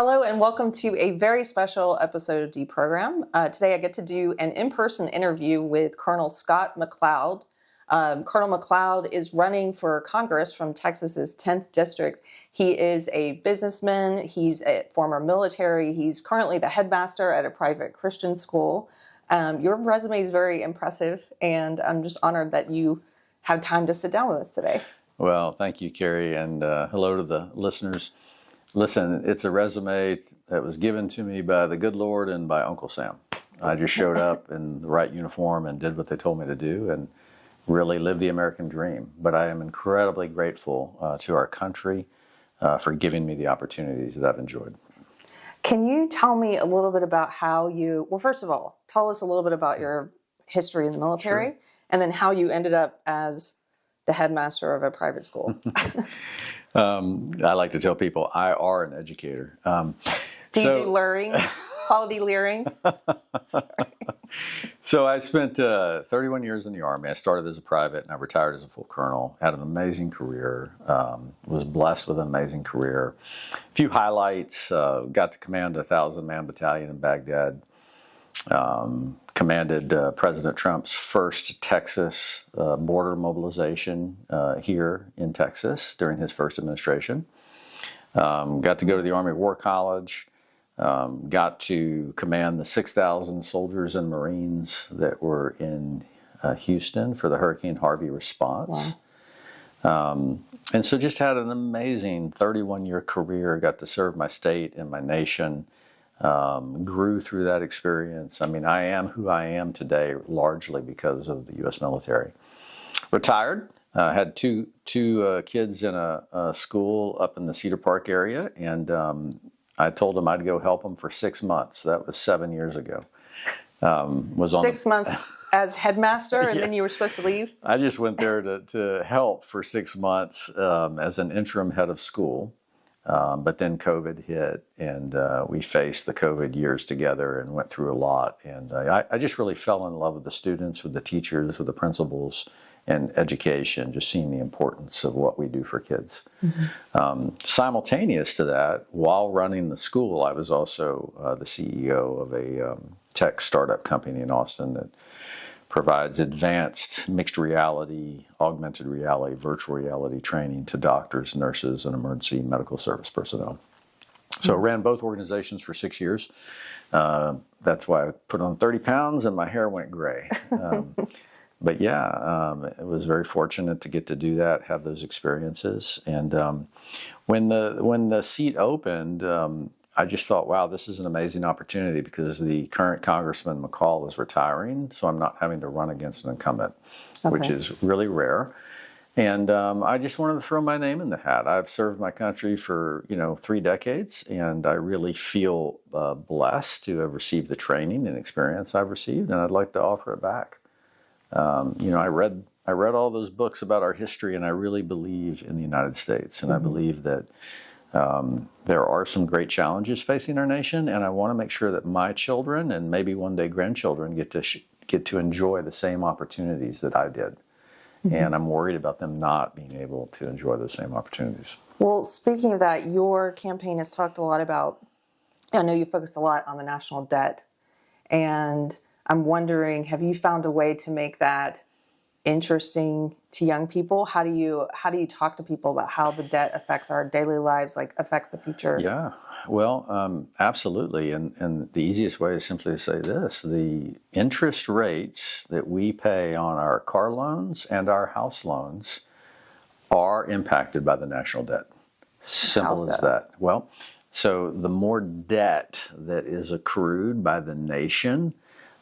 Hello and welcome to a very special episode of Deprogrammed. Today I get to do an in-person interview with Colonel Scott MacLeod. Colonel MacLeod is running for Congress from Texas's 10th District. He is a businessman, he's a former military, he's currently the headmaster at a private Christian school. Your resume is very impressive, and I'm just honored that you have time to sit down with us today. Well, thank you, Keri, and hello to the listeners. Listen, it's a resume that was given to me by the good Lord and by Uncle Sam. I just showed up in the right uniform and did what they told me to do and really lived the American dream. But I am incredibly grateful to our country for giving me the opportunities that I've enjoyed. Can you tell me a little bit about how well, first of all, tell us a little bit about your history in the military, Sure. And then how you ended up as the headmaster of a private school. I like to tell people I are an educator. Do you do luring, quality luring? Sorry. So I spent 31 years in the Army. I started as a private and I retired as a full colonel. Had an amazing career, was blessed with an amazing career. A few highlights, got to command a 1,000-man battalion in Baghdad. Commanded President Trump's first Texas border mobilization here in Texas during his first administration. Got to go to the Army War College. Got to command the 6,000 soldiers and Marines that were in Houston for the Hurricane Harvey response. Wow. And so just had an amazing 31-year career. Got to serve my state and my nation. Grew through that experience. I mean, I am who I am today largely because of the U.S. military. Retired, had two kids in a school up in the Cedar Park area, and I told them I'd go help them for 6 months. That was 7 years ago. Was on 6 months as headmaster, and then you were supposed to leave? I just went there to help for 6 months as an interim head of school. But then COVID hit, and we faced the COVID years together and went through a lot. And I just really fell in love with the students, with the teachers, with the principals, and education, just seeing the importance of what we do for kids. Mm-hmm. Simultaneous to that, while running the school, I was also the CEO of a tech startup company in Austin that provides advanced mixed reality, augmented reality, virtual reality training to doctors, nurses, and emergency medical service personnel. So I ran both organizations for 6 years. That's why I put on 30 pounds and my hair went gray. But yeah, I was very fortunate to get to do that, have those experiences. And when the seat opened, I just thought, wow, this is an amazing opportunity because the current Congressman McCall is retiring, so I'm not having to run against an incumbent, which is really rare. And I just wanted to throw my name in the hat. I've served my country for 3 decades, and I really feel blessed to have received the training and experience I've received, and I'd like to offer it back. I read all those books about our history, and I really believe in the United States, and I believe that there are some great challenges facing our nation, and I want to make sure that my children and maybe one day grandchildren get to enjoy the same opportunities that I did. Mm-hmm. And I'm worried about them not being able to enjoy those same opportunities. Well, speaking of that, your campaign has talked a lot about, I know you focused a lot on the national debt, and I'm wondering, have you found a way to make that interesting to young people? How do you talk to people about how the debt affects our daily lives, like affects the future? Yeah, well, absolutely. And the easiest way is simply to say this: the interest rates that we pay on our car loans and our house loans are impacted by the national debt. Simple as that. Well, so the more debt that is accrued by the nation,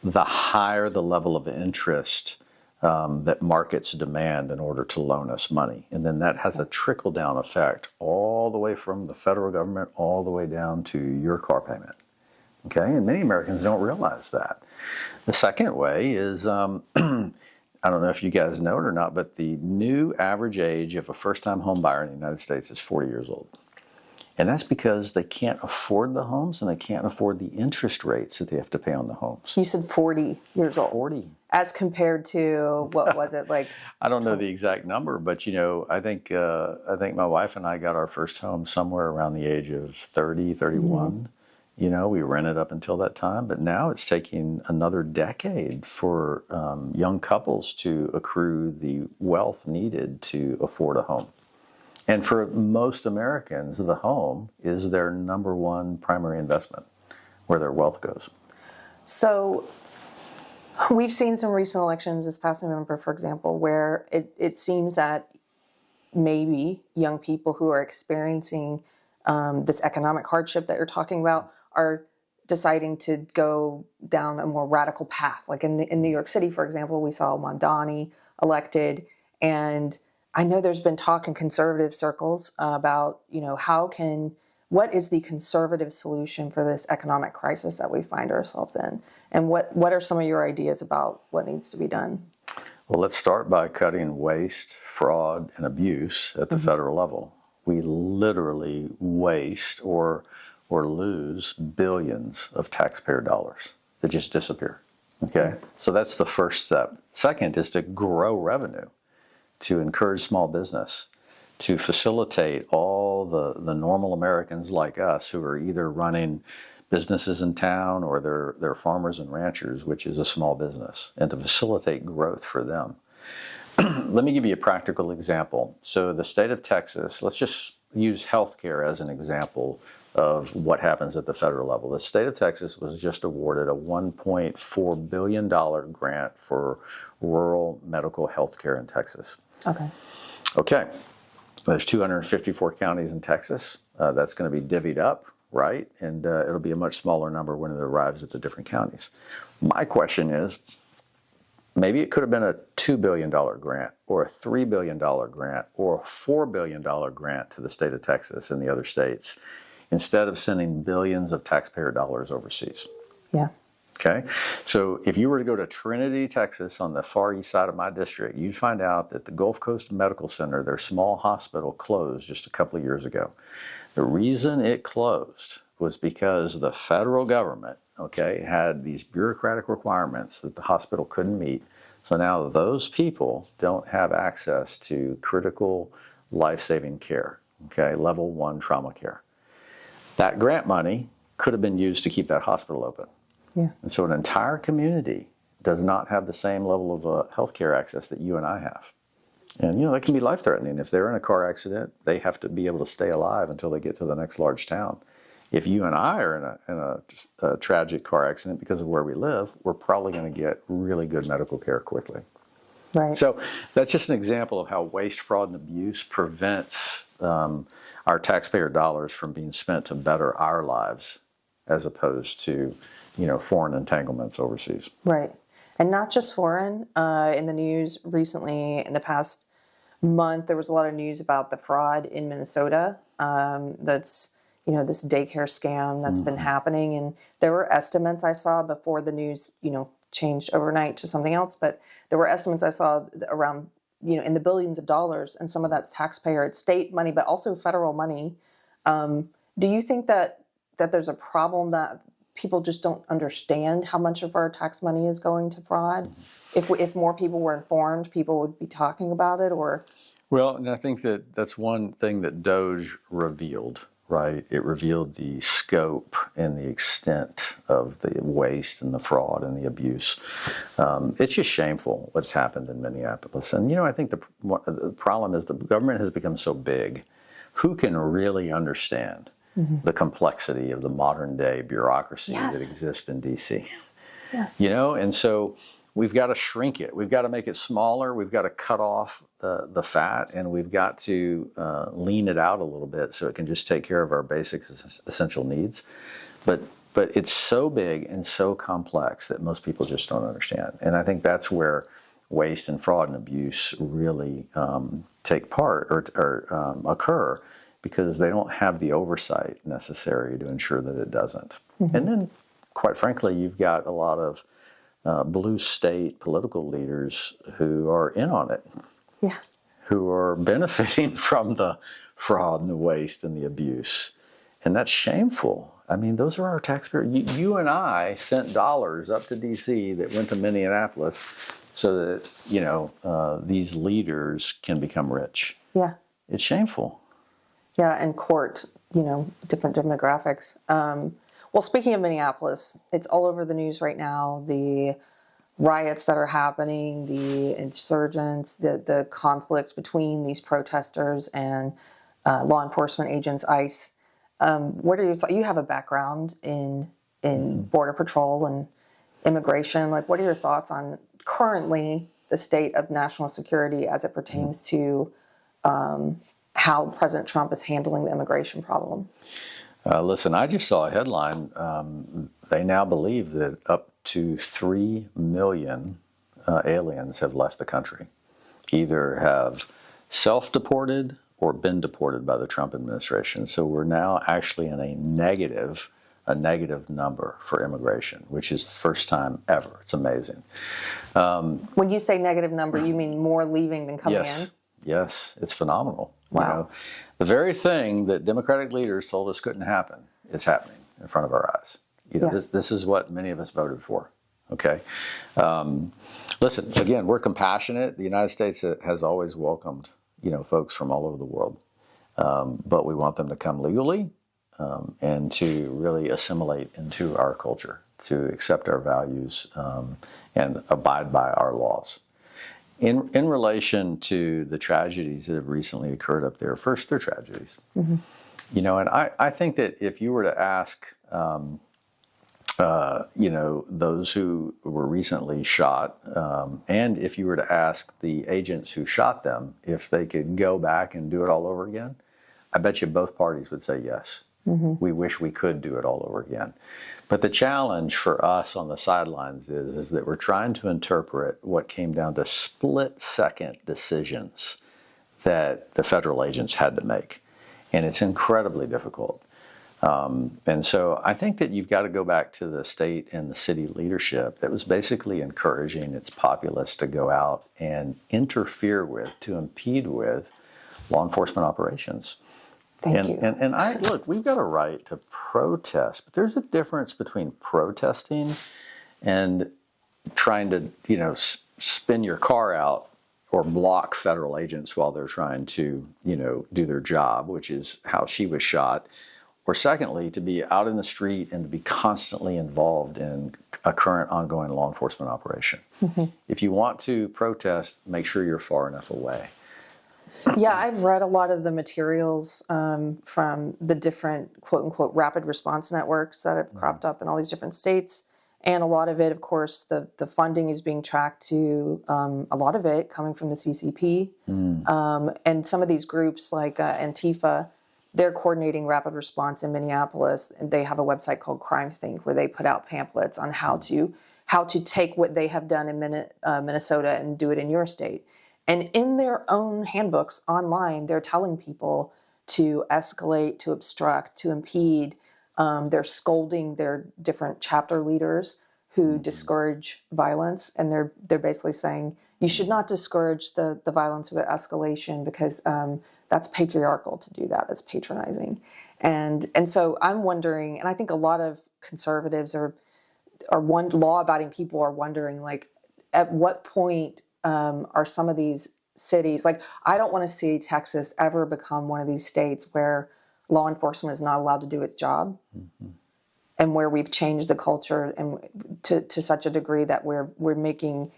the higher the level of interest that markets demand in order to loan us money. And then that has a trickle-down effect all the way from the federal government all the way down to your car payment. Okay? And many Americans don't realize that. The second way is, I don't know if you guys know it or not, but the new average age of a first-time home buyer in the United States is 40 years old. And that's because they can't afford the homes and they can't afford the interest rates that they have to pay on the homes. You said 40 years old. 40. As compared to, what was it, like? I don't know the exact number, but, I think my wife and I got our first home somewhere around the age of 30, 31. We rented up until that time, but now it's taking another decade for young couples to accrue the wealth needed to afford a home. And for most Americans, the home is their number one primary investment, where their wealth goes. So we've seen some recent elections this past November, for example, where it seems that maybe young people who are experiencing this economic hardship that you're talking about are deciding to go down a more radical path. Like in New York City, for example, we saw Mamdani elected, and I know there's been talk in conservative circles about, what is the conservative solution for this economic crisis that we find ourselves in? And what are some of your ideas about what needs to be done? Well, let's start by cutting waste, fraud, and abuse at the federal level. We literally waste or lose billions of taxpayer dollars that just disappear. Okay? So that's the first step. Second is to grow revenue, to encourage small business, to facilitate all the normal Americans like us who are either running businesses in town or they're farmers and ranchers, which is a small business, and to facilitate growth for them. Let me give you a practical example. So the state of Texas, let's just use healthcare as an example of what happens at the federal level. The state of Texas was just awarded a $1.4 billion grant for rural medical health care in Texas. Okay. There's 254 counties in Texas. That's going to be divvied up, right? And it'll be a much smaller number when it arrives at the different counties. My question is, maybe it could have been a $2 billion grant or a $3 billion grant or a $4 billion grant to the state of Texas and the other states, instead of sending billions of taxpayer dollars overseas. Yeah. Okay, so if you were to go to Trinity, Texas, on the far east side of my district, you'd find out that the Gulf Coast Medical Center, their small hospital, closed just a couple of years ago. The reason it closed was because the federal government, had these bureaucratic requirements that the hospital couldn't meet. So now those people don't have access to critical life-saving care, level 1 trauma care. That grant money could have been used to keep that hospital open. Yeah. And so an entire community does not have the same level of healthcare access that you and I have. And, that can be life-threatening. If they're in a car accident, they have to be able to stay alive until they get to the next large town. If you and I are in a tragic car accident because of where we live, we're probably going to get really good medical care quickly. Right. So that's just an example of how waste, fraud, and abuse prevents our taxpayer dollars from being spent to better our lives as opposed to, foreign entanglements overseas. Right. And not just foreign. In the news recently, in the past month, there was a lot of news about the fraud in Minnesota. That's, this daycare scam that's been happening. And there were estimates I saw before the news, changed overnight to something else. But there were estimates I saw around, in the billions of dollars. And some of that's taxpayer, it's state money, but also federal money. Do you think that there's a problem that people just don't understand how much of our tax money is going to fraud? If more people were informed, people would be talking about it, or? Well, and I think that's one thing that DOGE revealed, right? It revealed the scope and the extent of the waste and the fraud and the abuse. It's just shameful what's happened in Minneapolis. And, I think the problem is the government has become so big. Who can really understand the complexity of the modern day bureaucracy that exists in DC? Yeah. And so we've got to shrink it. We've got to make it smaller. We've got to cut off the fat, and we've got to lean it out a little bit so it can just take care of our basic essential needs. But it's so big and so complex that most people just don't understand. And I think that's where waste and fraud and abuse really take part or occur, because they don't have the oversight necessary to ensure that it doesn't. And then, quite frankly, you've got a lot of blue state political leaders who are in on it, who are benefiting from the fraud and the waste and the abuse. And that's shameful. I mean, those are our taxpayers. You and I sent dollars up to D.C. that went to Minneapolis so that, these leaders can become rich. Yeah. It's shameful. Yeah, and court, different demographics. Well, speaking of Minneapolis, it's all over the news right now. The riots that are happening, the insurgents, the conflict between these protesters and law enforcement agents, ICE. What are your thoughts? You have a background in Border Patrol and immigration. Like, what are your thoughts on currently the state of national security as it pertains to how President Trump is handling the immigration problem? Listen, I just saw a headline. They now believe that up to 3 million aliens have left the country, either have self-deported or been deported by the Trump administration. So we're now actually in a negative number for immigration, which is the first time ever. It's amazing. When you say negative number, you mean more leaving than coming in? Yes, it's phenomenal. Wow. The very thing that Democratic leaders told us couldn't happen is happening in front of our eyes. This is what many of us voted for. Okay. Listen, again, we're compassionate. The United States has always welcomed, folks from all over the world. But we want them to come legally and to really assimilate into our culture, to accept our values and abide by our laws. In relation to the tragedies that have recently occurred up there, first, they're tragedies. Mm-hmm. And I think that if you were to ask, those who were recently shot, and if you were to ask the agents who shot them if they could go back and do it all over again, I bet you both parties would say yes. Mm-hmm. We wish we could do it all over again. But the challenge for us on the sidelines is that we're trying to interpret what came down to split-second decisions that the federal agents had to make. And it's incredibly difficult. And so I think that you've got to go back to the state and the city leadership that was basically encouraging its populace to go out and interfere with, to impede with law enforcement operations. Thank you. And look, we've got a right to protest, but there's a difference between protesting and trying to, spin your car out or block federal agents while they're trying to, do their job, which is how she was shot. Or secondly, to be out in the street and to be constantly involved in a current ongoing law enforcement operation. Mm-hmm. If you want to protest, make sure you're far enough away. Yeah, I've read a lot of the materials from the different quote-unquote rapid response networks that have cropped up in all these different states. And a lot of it, of course, the funding is being tracked to a lot of it coming from the CCP. And some of these groups like Antifa, they're coordinating rapid response in Minneapolis. And they have a website called Crime Think where they put out pamphlets on how to take what they have done in Minnesota and do it in your state. And in their own handbooks online, they're telling people to escalate, to obstruct, to impede. They're scolding their different chapter leaders who discourage violence. And they're basically saying, you should not discourage the violence or the escalation because that's patriarchal to do that. That's patronizing. And so I'm wondering, and I think a lot of conservatives are law-abiding people are wondering, like, at what point are some of these cities, like, I don't want to see Texas ever become one of these states where law enforcement is not allowed to do its job, and where we've changed the culture and to such a degree that we're making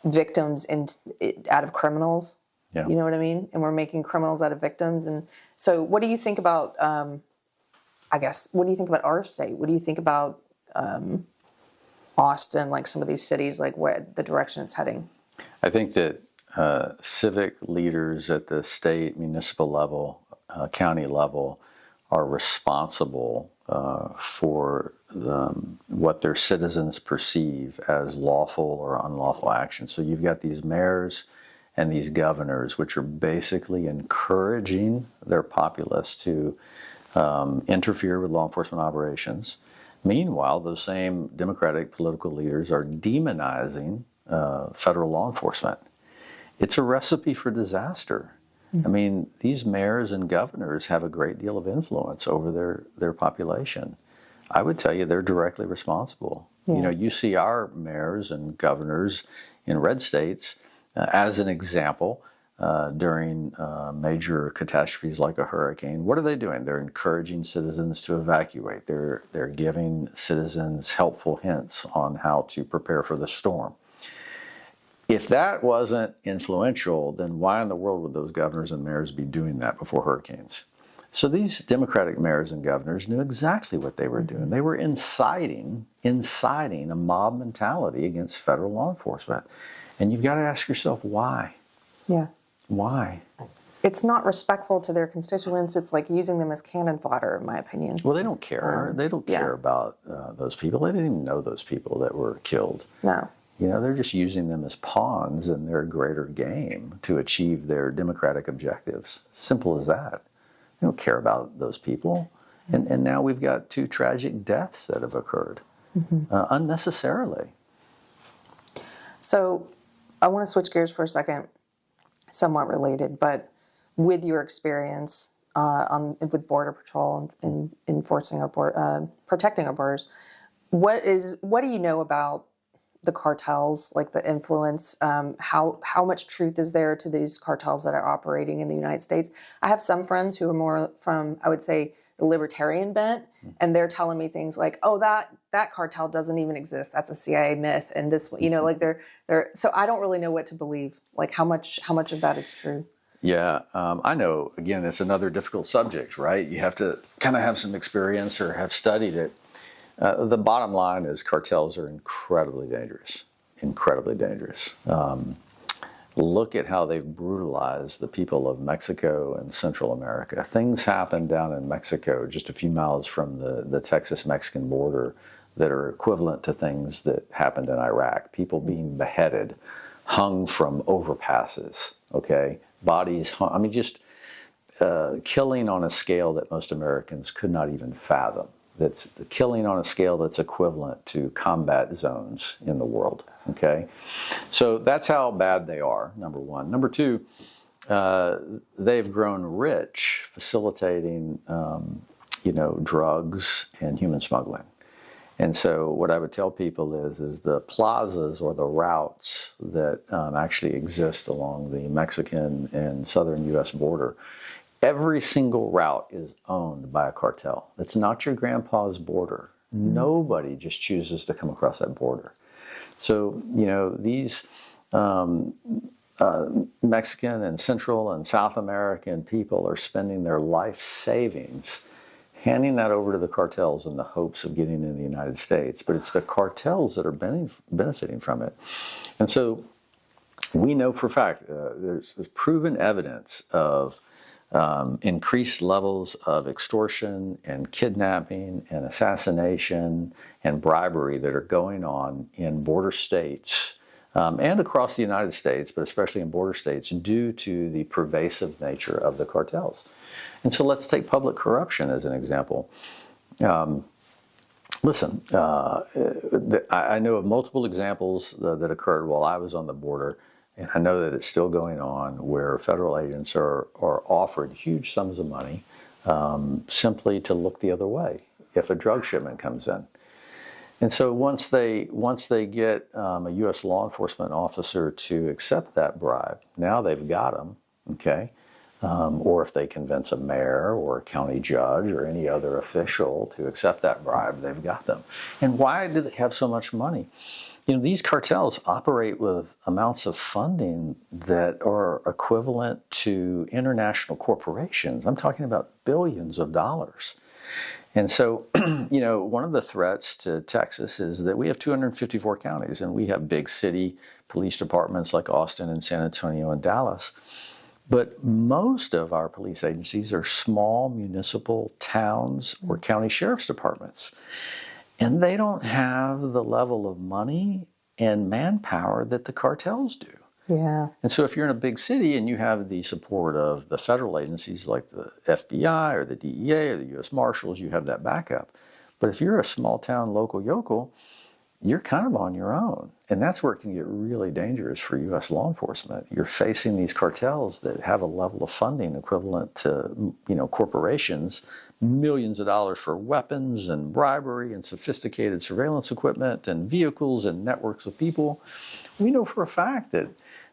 victims out of criminals. Yeah. You know what I mean? And we're making criminals out of victims. And so what do you think about, what do you think about our state? What do you think about Austin, like some of these cities, like where the direction it's heading? I think that civic leaders at the state, municipal level, county level are responsible for what their citizens perceive as lawful or unlawful action. So you've got these mayors and these governors, which are basically encouraging their populace to interfere with law enforcement operations. Meanwhile, those same Democratic political leaders are demonizing federal law enforcement. It's a recipe for disaster. I mean, these mayors and governors have a great deal of influence over their population. I would tell you they're directly responsible. Yeah. You know, you see our mayors and governors in red states, as an example, during major catastrophes like a hurricane. What are they doing? They're encouraging citizens to evacuate. They're giving citizens helpful hints on how to prepare for the storm. If that wasn't influential, then why in the world would those governors and mayors be doing that before hurricanes? So these Democratic mayors and governors knew exactly what they were doing. They were inciting a mob mentality against federal law enforcement. And you've got to ask yourself, why? Yeah. Why? It's not respectful to their constituents. It's like using them as cannon fodder, in my opinion. Well, they don't care. They don't care about those people. They didn't even know those people that were killed. No. You know, they're just using them as pawns in their greater game to achieve their democratic objectives. Simple as that. They don't care about those people. And now we've got 2 tragic deaths that have occurred unnecessarily. So I want to switch gears for a second, somewhat related, but with your experience with Border Patrol and enforcing our protecting our borders, what do you know about the cartels, like the influence? How much truth is there to these cartels that are operating in the United States? I have some friends who are more from, I would say, the libertarian bent, and they're telling me things like, "Oh, that cartel doesn't even exist. That's a CIA myth." And this, you know, like they're. So I don't really know what to believe. Like how much of that is true? Yeah, I know. Again, it's another difficult subject, right? You have to kind of have some experience or have studied it. The bottom line is cartels are incredibly dangerous. Incredibly dangerous. Look at how they've brutalized the people of Mexico and Central America. Things happen down in Mexico, just a few miles from the Texas-Mexican border, that are equivalent to things that happened in Iraq. People being beheaded, hung from overpasses, okay? Bodies hung, I mean, just killing on a scale that most Americans could not even fathom. That's the killing on a scale that's equivalent to combat zones in the world, okay? So that's how bad they are, number one. Number two, they've grown rich facilitating, drugs and human smuggling. And so what I would tell people is the plazas or the routes that actually exist along the Mexican and southern U.S. border, every single route is owned by a cartel. It's not your grandpa's border. Nobody just chooses to come across that border. So, these Mexican and Central and South American people are spending their life savings handing that over to the cartels in the hopes of getting in the United States. But it's the cartels that are benefiting from it. And so we know for a fact there's proven evidence of increased levels of extortion and kidnapping and assassination and bribery that are going on in border states and across the United States, but especially in border states, due to the pervasive nature of the cartels. And so let's take public corruption as an example. Listen, I know of multiple examples that occurred while I was on the border, and I know that it's still going on, where federal agents are offered huge sums of money simply to look the other way if a drug shipment comes in. And so once they get a U.S. law enforcement officer to accept that bribe, now they've got them, okay? Or if they convince a mayor or a county judge or any other official to accept that bribe, they've got them. And why do they have so much money? These cartels operate with amounts of funding that are equivalent to international corporations. I'm talking about billions of dollars. And so, one of the threats to Texas is that we have 254 counties, and we have big city police departments like Austin and San Antonio and Dallas. But most of our police agencies are small municipal towns or county sheriff's departments. And they don't have the level of money and manpower that the cartels do. Yeah. And so if you're in a big city and you have the support of the federal agencies like the FBI or the DEA or the U.S. Marshals, you have that backup. But if you're a small town local yokel, you're kind of on your own. And that's where it can get really dangerous for U.S. law enforcement. You're facing these cartels that have a level of funding equivalent to, corporations, millions of dollars for weapons and bribery and sophisticated surveillance equipment and vehicles and networks of people. We know for a fact that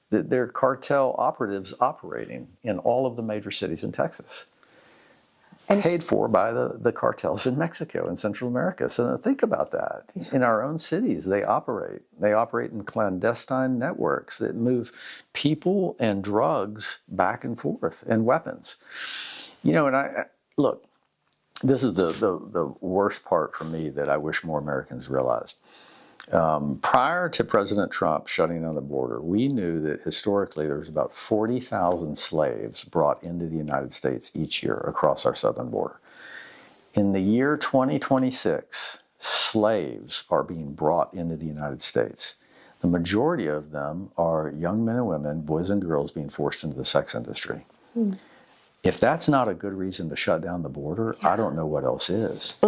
there are cartel operatives operating in all of the major cities in Texas, paid for by the cartels in Mexico and Central America. So think about that. In our own cities, they operate. They operate in clandestine networks that move people and drugs back and forth, and weapons. And look, this is the worst part for me that I wish more Americans realized. Prior to President Trump shutting down the border, we knew that historically there was about 40,000 slaves brought into the United States each year across our southern border. In the year 2026, slaves are being brought into the United States. The majority of them are young men and women, boys and girls, being forced into the sex industry. If that's not a good reason to shut down the border, I don't know what else is.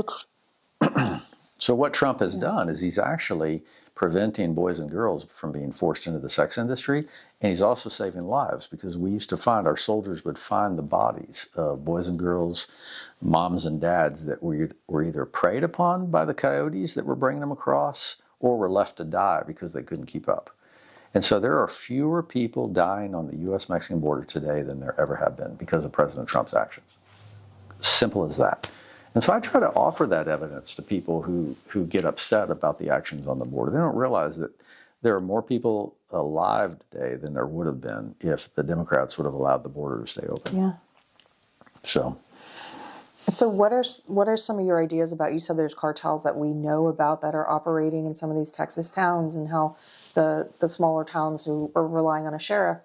So what Trump has done is he's actually preventing boys and girls from being forced into the sex industry, and he's also saving lives, because we used to find our soldiers would find the bodies of boys and girls, moms and dads that were either preyed upon by the coyotes that were bringing them across, or were left to die because they couldn't keep up. And so there are fewer people dying on the U.S.-Mexican border today than there ever have been because of President Trump's actions. Simple as that. And so I try to offer that evidence to people who get upset about the actions on the border. They don't realize that there are more people alive today than there would have been if the Democrats would have allowed the border to stay open. Yeah. So what are some of your ideas about, you said there's cartels that we know about that are operating in some of these Texas towns, and how the smaller towns who are relying on a sheriff,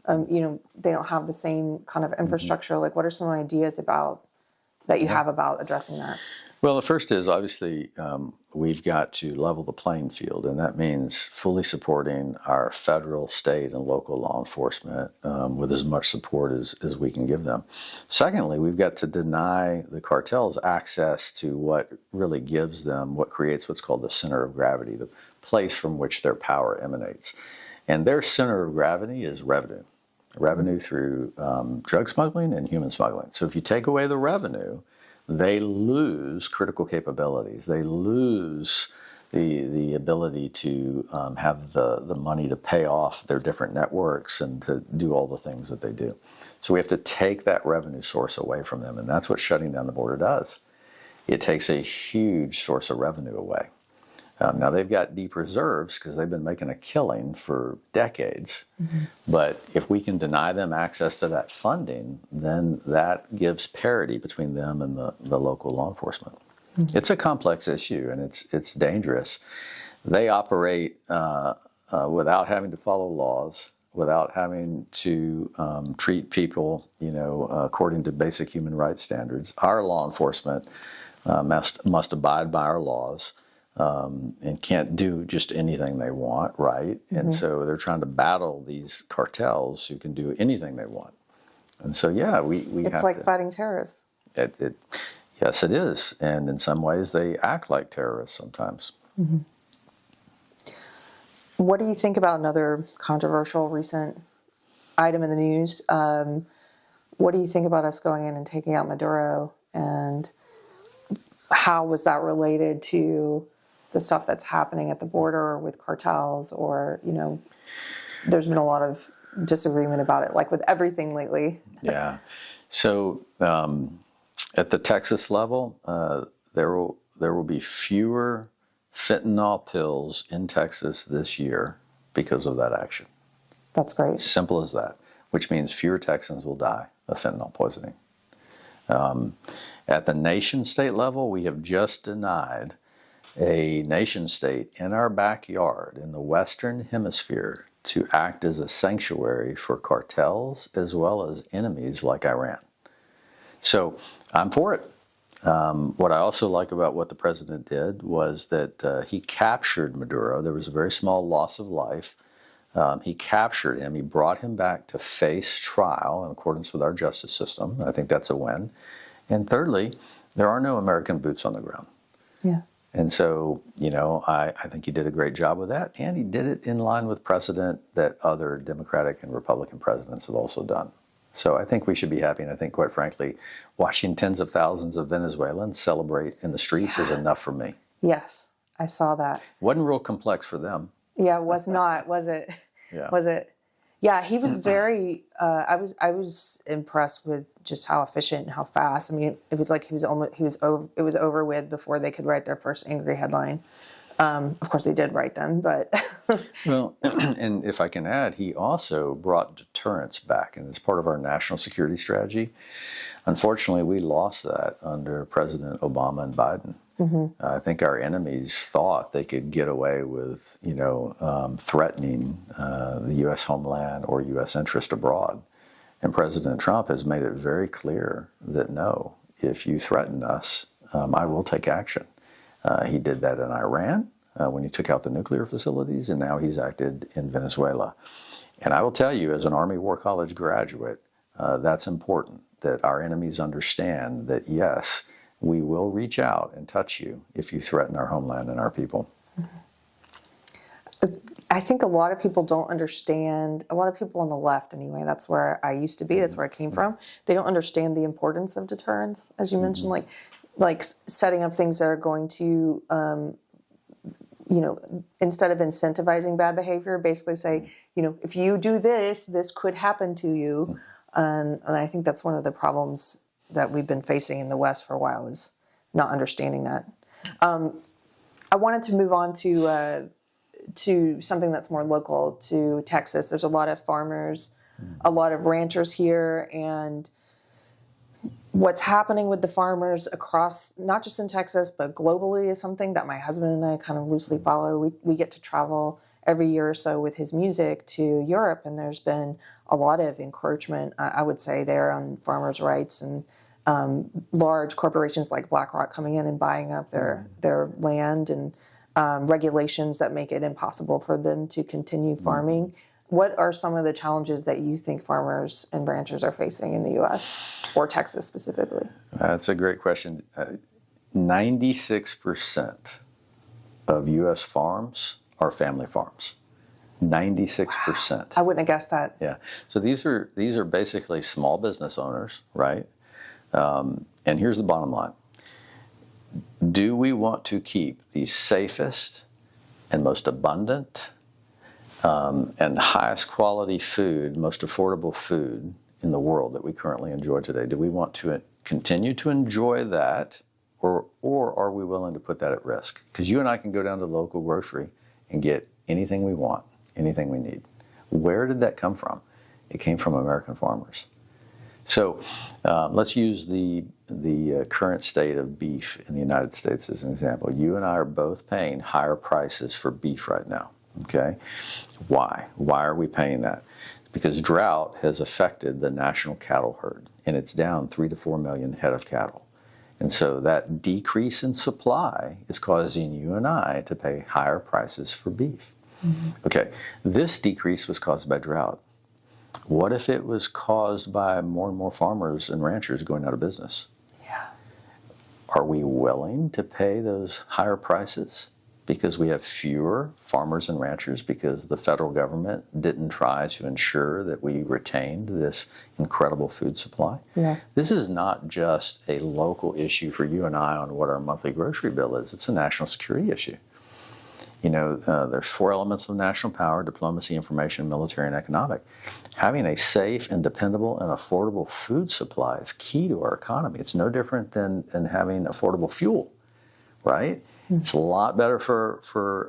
they don't have the same kind of infrastructure. Like, what are some ideas that you have about addressing that? Well, the first is obviously we've got to level the playing field, and that means fully supporting our federal, state, and local law enforcement with as much support as we can give them. Secondly, we've got to deny the cartels access to what really gives them, what creates what's called the center of gravity, the place from which their power emanates. And their center of gravity is revenue through drug smuggling and human smuggling. So if you take away the revenue, they lose critical capabilities. They lose the ability to have the money to pay off their different networks and to do all the things that they do. So we have to take that revenue source away from them, and that's what shutting down the border does. It takes a huge source of revenue away. Now, they've got deep reserves because they've been making a killing for decades. But if we can deny them access to that funding, then that gives parity between them and the local law enforcement. It's a complex issue, and it's dangerous. They operate without having to follow laws, without having to treat people, according to basic human rights standards. Our law enforcement must abide by our laws. And can't do just anything they want, right? And so they're trying to battle these cartels who can do anything they want. And so, yeah, we it's like fighting terrorists. Yes, it is. And in some ways, they act like terrorists sometimes. What do you think about another controversial recent item in the news? What do you think about us going in and taking out Maduro? And how was that related to the stuff that's happening at the border with cartels, or, there's been a lot of disagreement about it, like with everything lately. Yeah. So at the Texas level, there will be fewer fentanyl pills in Texas this year because of that action. That's great. Simple as that, which means fewer Texans will die of fentanyl poisoning. At the nation state level, we have just denied a nation state in our backyard in the Western Hemisphere to act as a sanctuary for cartels as well as enemies like Iran. So I'm for it. What I also like about what the president did was that he captured Maduro. There was a very small loss of life. He captured him. He brought him back to face trial in accordance with our justice system. I think that's a win. And thirdly, there are no American boots on the ground. Yeah. And so, I think he did a great job with that, and he did it in line with precedent that other Democratic and Republican presidents have also done. So I think we should be happy, and I think, quite frankly, watching tens of thousands of Venezuelans celebrate in the streets is enough for me. Yes, I saw that. Wasn't real complex for them. Yeah, it was not, was it? Yeah. Was it? Yeah, he was very. I was impressed with just how efficient and how fast. I mean, it was like it was over with before they could write their first angry headline. Of course, they did write them, but well, and if I can add, he also brought deterrence back, and it's part of our national security strategy. Unfortunately, we lost that under President Obama and Biden. Mm-hmm. I think our enemies thought they could get away with, threatening the U.S. homeland or U.S. interest abroad. And President Trump has made it very clear that no, if you threaten us, I will take action. He did that in Iran when he took out the nuclear facilities, and now he's acted in Venezuela. And I will tell you, as an Army War College graduate, that's important, that our enemies understand that, yes, we will reach out and touch you if you threaten our homeland and our people. I think a lot of people don't understand, a lot of people on the left anyway, that's where I used to be, that's where I came from. They don't understand the importance of deterrence, as you mentioned, like setting up things that are going to, instead of incentivizing bad behavior, basically say, if you do this, this could happen to you. And I think that's one of the problems that we've been facing in the West for a while, is not understanding that. I wanted to move on to something that's more local, to Texas. There's a lot of farmers, a lot of ranchers here, and what's happening with the farmers across, not just in Texas, but globally, is something that my husband and I kind of loosely follow. We get to travel every year or so with his music to Europe, and there's been a lot of encroachment, I would say, there on farmers' rights, and large corporations like BlackRock coming in and buying up their land, and regulations that make it impossible for them to continue farming. What are some of the challenges that you think farmers and ranchers are facing in the U.S. or Texas specifically? That's a great question. 96% of U.S. farms are family farms. 96%. Wow. I wouldn't have guessed that. Yeah. So these are basically small business owners, right? And here's the bottom line. Do we want to keep the safest and most abundant and highest quality food, most affordable food in the world that we currently enjoy today? Do we want to continue to enjoy that, or are we willing to put that at risk? Because you and I can go down to the local grocery and get anything we want, anything we need. Where did that come from? It came from American farmers. So let's use the current state of beef in the United States as an example. You and I are both paying higher prices for beef right now. Okay? Why? Why are we paying that? Because drought has affected the national cattle herd, and it's down 3 to 4 million head of cattle. And so that decrease in supply is causing you and I to pay higher prices for beef. Mm-hmm. Okay, this decrease was caused by drought. What if it was caused by more and more farmers and ranchers going out of business? Yeah. Are we willing to pay those higher prices because we have fewer farmers and ranchers, because the federal government didn't try to ensure that we retained this incredible food supply? Yeah. This is not just a local issue for you and I on what our monthly grocery bill is. It's a national security issue. There's 4 elements of national power: diplomacy, information, military, and economic. Having a safe and dependable and affordable food supply is key to our economy. It's no different than having affordable fuel, right? It's a lot better for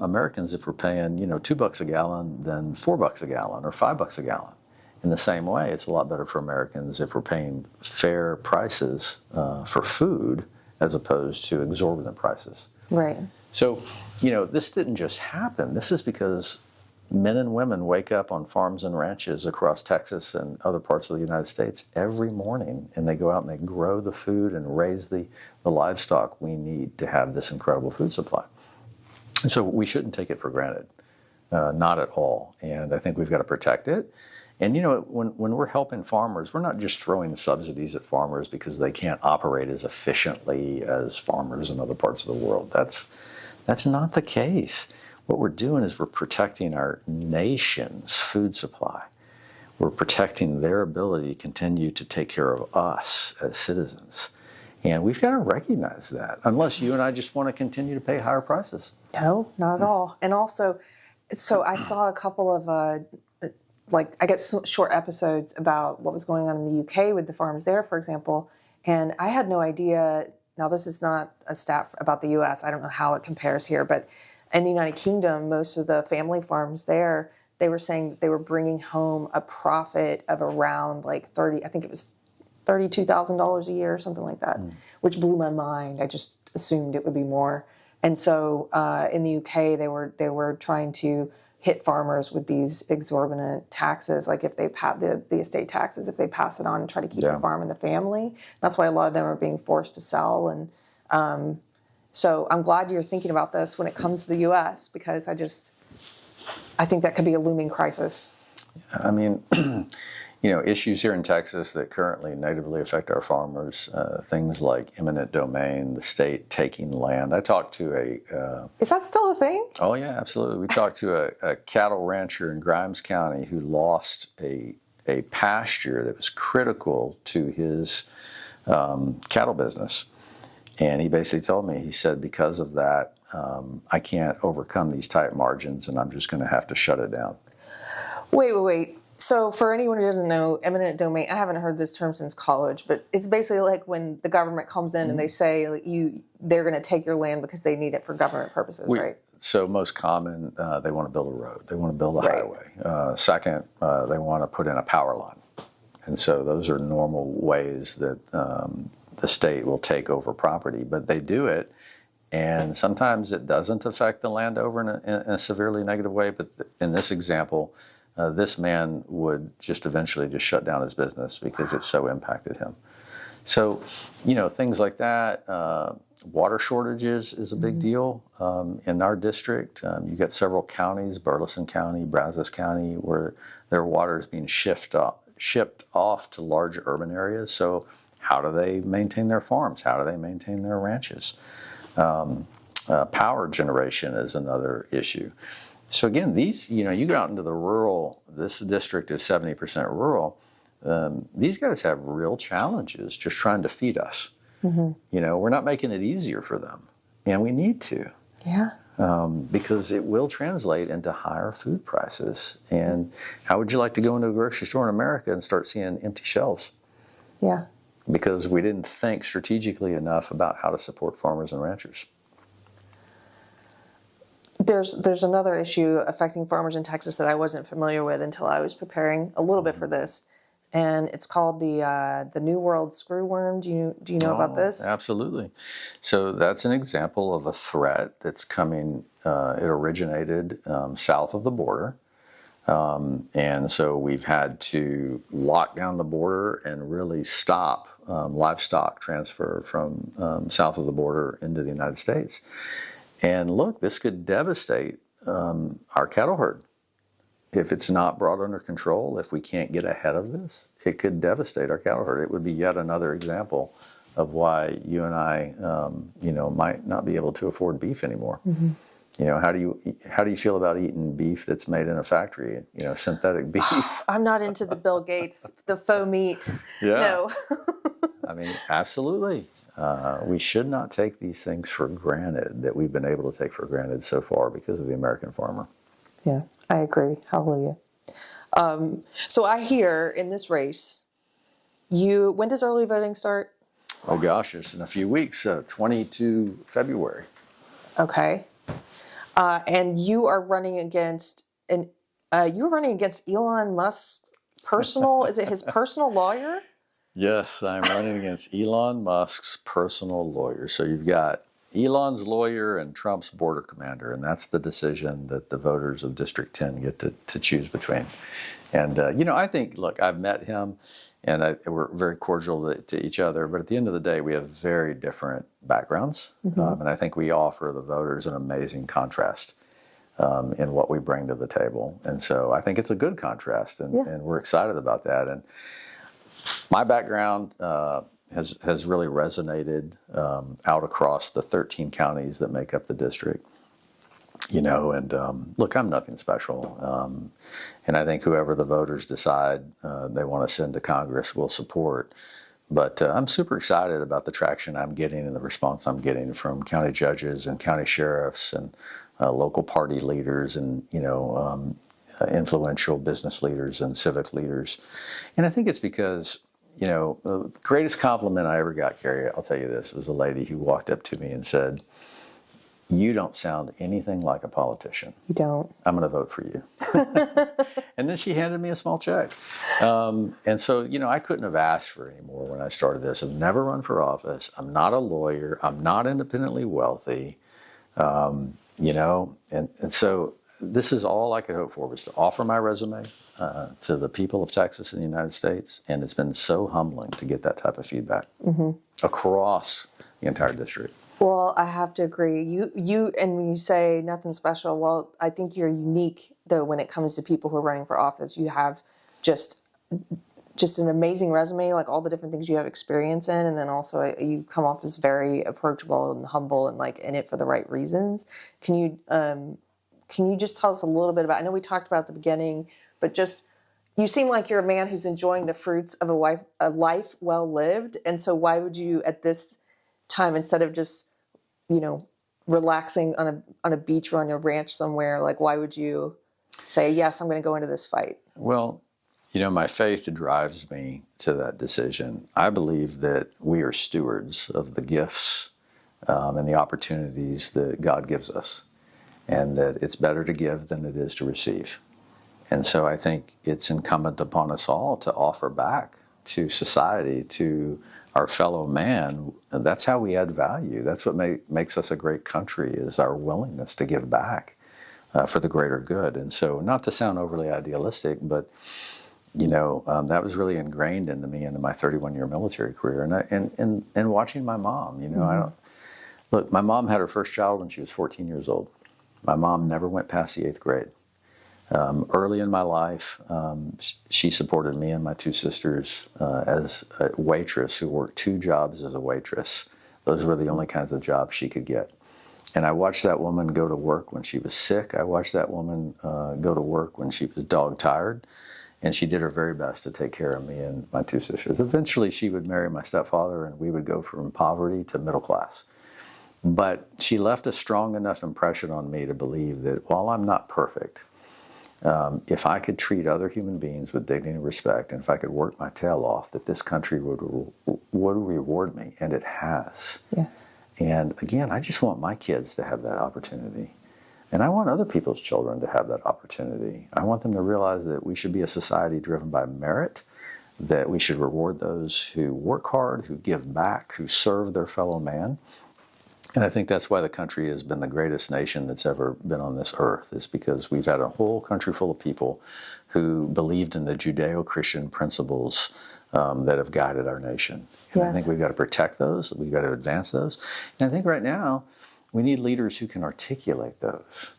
Americans if we're paying, $2 a gallon than $4 a gallon or $5 a gallon. In the same way, it's a lot better for Americans if we're paying fair prices for food as opposed to exorbitant prices. Right. So, this didn't just happen. This is because men and women wake up on farms and ranches across Texas and other parts of the United States every morning, and they go out and they grow the food and raise the livestock we need to have this incredible food supply. And so we shouldn't take it for granted, not at all. And I think we've got to protect it. And, when we're helping farmers, we're not just throwing subsidies at farmers because they can't operate as efficiently as farmers in other parts of the world. That's not the case. What we're doing is we're protecting our nation's food supply. We're protecting their ability to continue to take care of us as citizens. And we've got to recognize that, unless you and I just want to continue to pay higher prices. No, not at all. And also, so I saw a couple of, I guess, short episodes about what was going on in the UK with the farms there, for example. And I had no idea. Now, this is not a stat about the US. I don't know how it compares here. But in the United Kingdom, most of the family farms there, they were saying that they were bringing home a profit of around I think it was $32,000 a year or something like that, which blew my mind. I just assumed it would be more. And so in the UK, they were trying to hit farmers with these exorbitant taxes, like if they the estate taxes, if they pass it on and try to keep the farm in the family. That's why a lot of them are being forced to sell. And so I'm glad you're thinking about this when it comes to the U.S. because I think that could be a looming crisis. I mean, issues here in Texas that currently negatively affect our farmers, things like eminent domain, the state taking land. I talked to Is that still a thing? Oh, yeah, absolutely. We talked to a cattle rancher in Grimes County who lost a pasture that was critical to his cattle business. And he basically told me, he said, because of that, I can't overcome these tight margins and I'm just going to have to shut it down. Wait. So for anyone who doesn't know, eminent domain, I haven't heard this term since college, but it's basically like when the government comes in and they say they're going to take your land because they need it for government purposes, right? So most common, they want to build a road. They want to build a highway. Second, they want to put in a power line. And so those are normal ways that the state will take over property, but they do it. And sometimes it doesn't affect the landowner in a severely negative way. But in this example, this man would just eventually just shut down his business because it so impacted him. So, things like that. Water shortages is a big deal. In our district, you got several counties, Burleson County, Brazos County, where their water is being shipped off to large urban areas. So how do they maintain their farms? How do they maintain their ranches? Power generation is another issue. So again, these, you go out into the rural, this district is 70% rural. These guys have real challenges just trying to feed us. Mm-hmm. We're not making it easier for them, and we need to. Yeah. Because it will translate into higher food prices. And how would you like to go into a grocery store in America and start seeing empty shelves? Yeah. Because we didn't think strategically enough about how to support farmers and ranchers. There's another issue affecting farmers in Texas that I wasn't familiar with until I was preparing a little bit for this, and it's called the New World screwworm. Do you know about this? Absolutely. So that's an example of a threat that's coming. It originated south of the border, and so we've had to lock down the border and really stop livestock transfer from south of the border into the United States. And look, this could devastate our cattle herd. If it's not brought under control, if we can't get ahead of this, it could devastate our cattle herd. It would be yet another example of why you and I, might not be able to afford beef anymore. Mm-hmm. How do you feel about eating beef that's made in a factory? Synthetic beef. I'm not into the Bill Gates, the faux meat. Yeah. No. I mean, absolutely. We should not take these things for granted that we've been able to take for granted so far because of the American farmer. Yeah, I agree. Hallelujah. So I hear in this race, when does early voting start? Oh gosh, it's in a few weeks, 22 February. Okay. And you are running against Elon Musk's personal, is it his personal lawyer? Yes, I'm running against Elon Musk's personal lawyer. So you've got Elon's lawyer and Trump's border commander, and that's the decision that the voters of District 10 get to choose between. And, I think, look, I've met him, and we're very cordial to each other, but at the end of the day, we have very different backgrounds, mm-hmm. And I think we offer the voters an amazing contrast. in what we bring to the table. And so I think it's a good contrast, and we're excited about that. And my background has really resonated out across the 13 counties that make up the district. And look, I'm nothing special. And I think whoever the voters decide they want to send to Congress will support. But I'm super excited about the traction I'm getting and the response I'm getting from county judges and county sheriffs and local party leaders and, influential business leaders and civic leaders. And I think it's because, the greatest compliment I ever got, Keri, I'll tell you this, was a lady who walked up to me and said, "You don't sound anything like a politician. You don't. I'm going to vote for you." And then she handed me a small check. And so, I couldn't have asked for any more when I started this. I've never run for office. I'm not a lawyer. I'm not independently wealthy. And so this is all I could hope for, was to offer my resume to the people of Texas and the United States. And it's been so humbling to get that type of feedback across the entire district. Well, I have to agree. You, and when you say nothing special, well, I think you're unique, though, when it comes to people who are running for office. You have just an amazing resume, like all the different things you have experience in, and then also you come off as very approachable and humble and like in it for the right reasons. Can you just tell us a little bit about? I know we talked about at the beginning, but just you seem like you're a man who's enjoying the fruits of a life well lived, and so why would you at this time, instead of just relaxing on a beach or on a ranch somewhere, like why would you say, yes, I'm going to go into this fight? Well, my faith drives me to that decision. I believe that we are stewards of the gifts and the opportunities that God gives us, and that it's better to give than it is to receive. And so I think it's incumbent upon us all to offer back to society, to our fellow man. That's how we add value. That's what makes us a great country, is our willingness to give back for the greater good. And so, not to sound overly idealistic, but that was really ingrained into me into my 31-year military career, and watching my mom. My mom had her first child when she was 14 years old. My mom never went past the 8th grade. Early in my life, she supported me and my two sisters as a waitress who worked 2 jobs as a waitress. Those were the only kinds of jobs she could get. And I watched that woman go to work when she was sick. I watched that woman go to work when she was dog-tired. And she did her very best to take care of me and my 2 sisters. Eventually, she would marry my stepfather, and we would go from poverty to middle class. But she left a strong enough impression on me to believe that while I'm not perfect, if I could treat other human beings with dignity and respect, and if I could work my tail off, that this country would reward me, and it has. Yes. And again, I just want my kids to have that opportunity. And I want other people's children to have that opportunity. I want them to realize that we should be a society driven by merit, that we should reward those who work hard, who give back, who serve their fellow man. And I think that's why the country has been the greatest nation that's ever been on this earth, is because we've had a whole country full of people who believed in the Judeo-Christian principles that have guided our nation. And Yes. I think we've got to protect those. We've got to advance those. And I think right now we need leaders who can articulate those.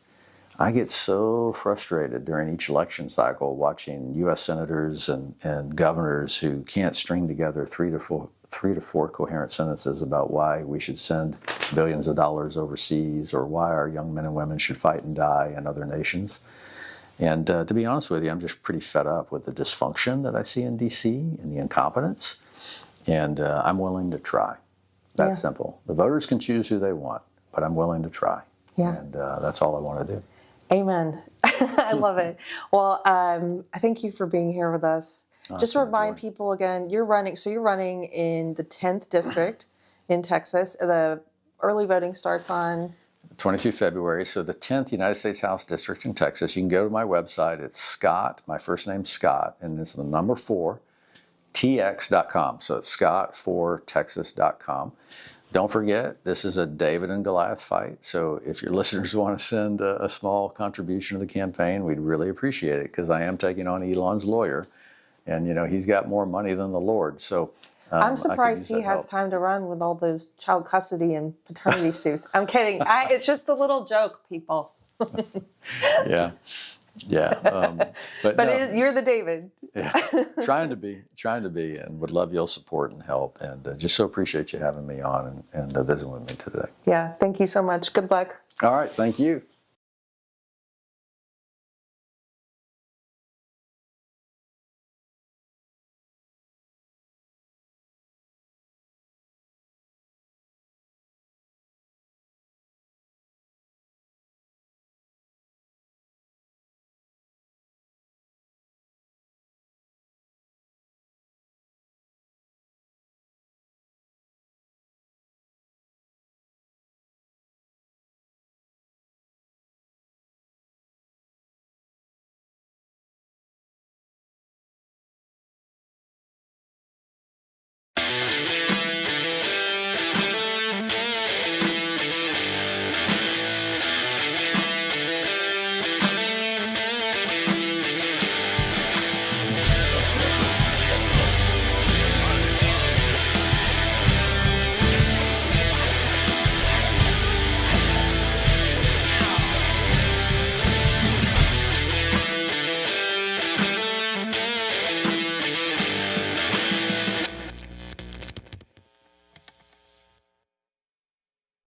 I get so frustrated during each election cycle watching U.S. senators and governors who can't string together three to four coherent sentences about why we should send billions of dollars overseas, or why our young men and women should fight and die in other nations. And to be honest with you, I'm just pretty fed up with the dysfunction that I see in D.C. and the incompetence. And I'm willing to try. That's simple. The voters can choose who they want, but I'm willing to try. Yeah. And that's all I want to do. Amen. I love it. Well, I thank you for being here with us. Just to remind people again, you're running in the 10th district in Texas. The early voting starts on 22 February. So the 10th United States House District in Texas. You can go to my website. It's Scott, my first name's Scott, and it's the number 4, tx.com. So it's Scott4Texas.com. Don't forget, this is a David and Goliath fight. So if your listeners want to send a small contribution to the campaign, we'd really appreciate it, because I am taking on Elon's lawyer. And, he's got more money than the Lord. So I'm surprised he has time to run with all those child custody and paternity suits. I'm kidding. It's just a little joke, people. Yeah. Yeah. But no, you're the David. yeah, trying to be, and would love your support and help. And just so appreciate you having me on and visiting with me today. Yeah. Thank you so much. Good luck. All right. Thank you.